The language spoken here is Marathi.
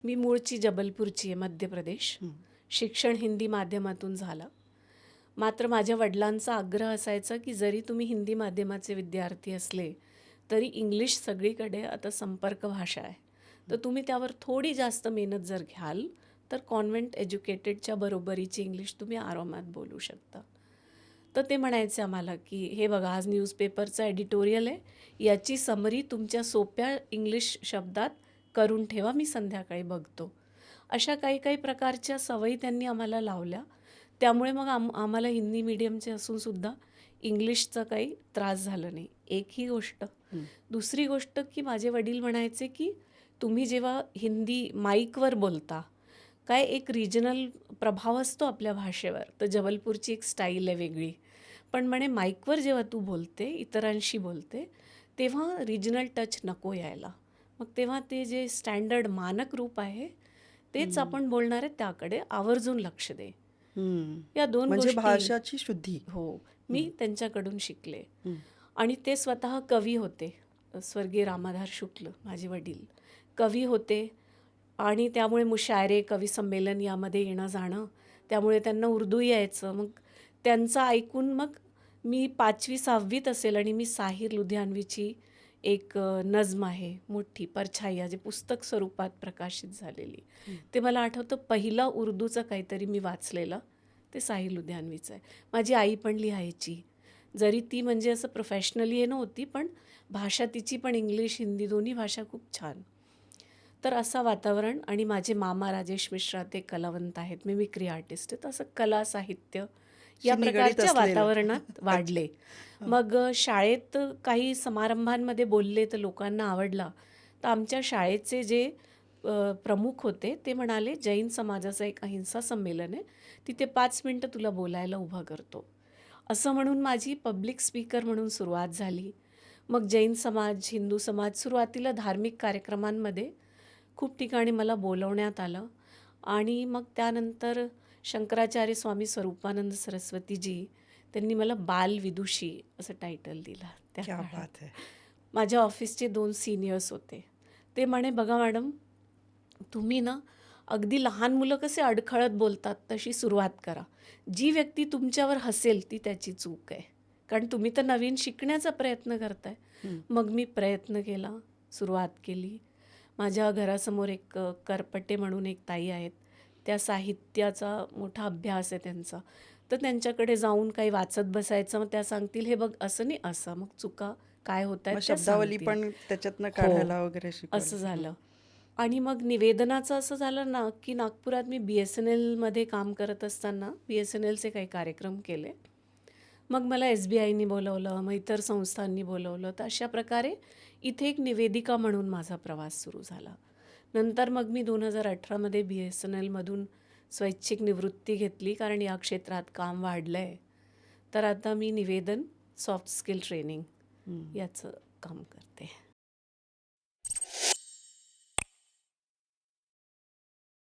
मी मूळची जबलपूरची आहे, मध्य प्रदेश. शिक्षण हिंदी माध्यमातून झालं. मात्र माझ्या वडिलांचा आग्रह असायचा की जरी तुम्ही हिंदी माध्यमाचे विद्यार्थी असले तरी इंग्लिश सगळीकडे आता संपर्क भाषा आहे, तर तुम्ही त्यावर थोडी जास्त मेहनत जर घ्याल तर कॉन्व्हेंट एज्युकेटेडच्या बरोबरीची इंग्लिश तुम्ही आरामात बोलू शकता. तर ते म्हणायचे आम्हाला की हे बघा, आज न्यूजपेपरचा एडिटोरियल आहे, याची समरी तुमच्या सोप्या इंग्लिश शब्दात करून ठेवा, मी संध्याकाळी बघतो. अशा काही काही प्रकारच्या सवयी त्यांनी आम्हाला लावल्या. त्यामुळे मग आम्हाला हिंदी मीडियमचे असूनसुद्धा इंग्लिशचा काही त्रास झाला नाही, एक ही गोष्ट. दुसरी गोष्ट की माझे वडील म्हणायचे की तुम्ही जेव्हा हिंदी माईकवर बोलता, काय एक रिजनल प्रभाव असतो आपल्या भाषेवर, तर जबलपूरची एक स्टाईल आहे वेगळी. पण म्हणे माईकवर जेव्हा तू बोलते, इतरांशी बोलते, तेव्हा रिजनल टच नको यायला. मग तेव्हा ते जे स्टँडर्ड मानक रूप आहे तेच आपण बोलणार आहे, त्याकडे आवर्जून लक्ष दे. या दोन म्हणजे गोष्टी भाषाची शुद्धी. हो, मी त्यांच्याकडून शिकले. आणि ते स्वतः कवी होते. स्वर्गीय रामाधार शुक्ल माझे वडील कवी होते आणि त्यामुळे मुशायरे, कवी संमेलन यामध्ये येणं जाणं, त्यामुळे त्यांना उर्दू यायचं. मग त्यांचं ऐकून मग मी 5वी-6वीत असेल आणि मी साहिर लुधियानवीची एक नज्म आहे मोठी, परछाया, जे पुस्तक स्वरूपात प्रकाशित झालेली, ते मला आठवतं पहिलं उर्दूचं काहीतरी मी वाचलेलं ते साहिर लुधियानवीचं आहे. माझी आई पण लिहायची, जरी ती म्हणजे असं प्रोफेशनली हे नव्हती, पण भाषा तिची पण इंग्लिश हिंदी दोन्ही भाषा खूप छान. तर असं वातावरण. आणि माझे मामा राजेश मिश्रा ते कलावंत आहेत, मिमिक्री आर्टिस्ट आहेत, असं कला साहित्य या निगडीत प्रकारच्या असलेलं. वातावरणात वाढले. मग शाळेत काही समारंभांमध्ये बोलले तर लोकांना आवडला. तर आमच्या शाळेचे जे प्रमुख होते ते म्हणाले, जैन समाजाचं एक अहिंसा संमेलन आहे, तिथे 5 मिनटं तुला बोलायला उभं करतो. असं म्हणून माझी पब्लिक स्पीकर म्हणून सुरुवात झाली. मग जैन समाज, हिंदू समाज, सुरुवातीला धार्मिक कार्यक्रमांमध्ये खूप ठिकाणी मला बोलवण्यात आलं. आणि मग त्यानंतर शंकराचार्य स्वामी स्वरूपानंद सरस्वतीजी त्यांनी मला बालविदुषी असं टायटल दिलं त्या क्या काळात. बात है. माझ्या ऑफिसचे 2 सिनियर्स होते. ते म्हणे, बघा मॅडम, तुम्ही ना अगदी लहान मुलं कसे अडखळत बोलतात तशी सुरुवात करा. जी व्यक्ती तुमच्यावर हसेल ती त्याची चूक आहे, कारण तुम्ही तर नवीन शिकण्याचा प्रयत्न करताय. मग मी प्रयत्न केला, सुरुवात केली. माझ्या घरासमोर एक करपटे म्हणून एक ताई आहेत, त्या साहित्याचा मोठा अभ्यास आहे त्यांचा. तर त्यांच्याकडे जाऊन काही वाचत बसायचं, मग त्या सांगतील, हे बघ असं नाही असं, मग चुका काय होत मग आहेत त्या शब्दावली सांगतील. पण त्याच्यातनं हो, काढायला वगैरे शिकवलं. असं झालं. आणि मग निवेदनाचं असं झालं ना की नागपुरात मी BSNL मध्ये काम करत असताना BSNLचे काही कार्यक्रम केले. मग मला SBIनी बोलवलं, मग इतर संस्थांनी बोलवलं. तर अशा प्रकारे इथे एक निवेदिका म्हणून माझा प्रवास सुरू झाला. नंतर मग मी 2018मध्ये BSNLमधून स्वैच्छिक निवृत्ती घेतली, कारण या क्षेत्रात काम वाढलं आहे. तर आता मी निवेदन, सॉफ्ट स्किल ट्रेनिंग याचं काम करते.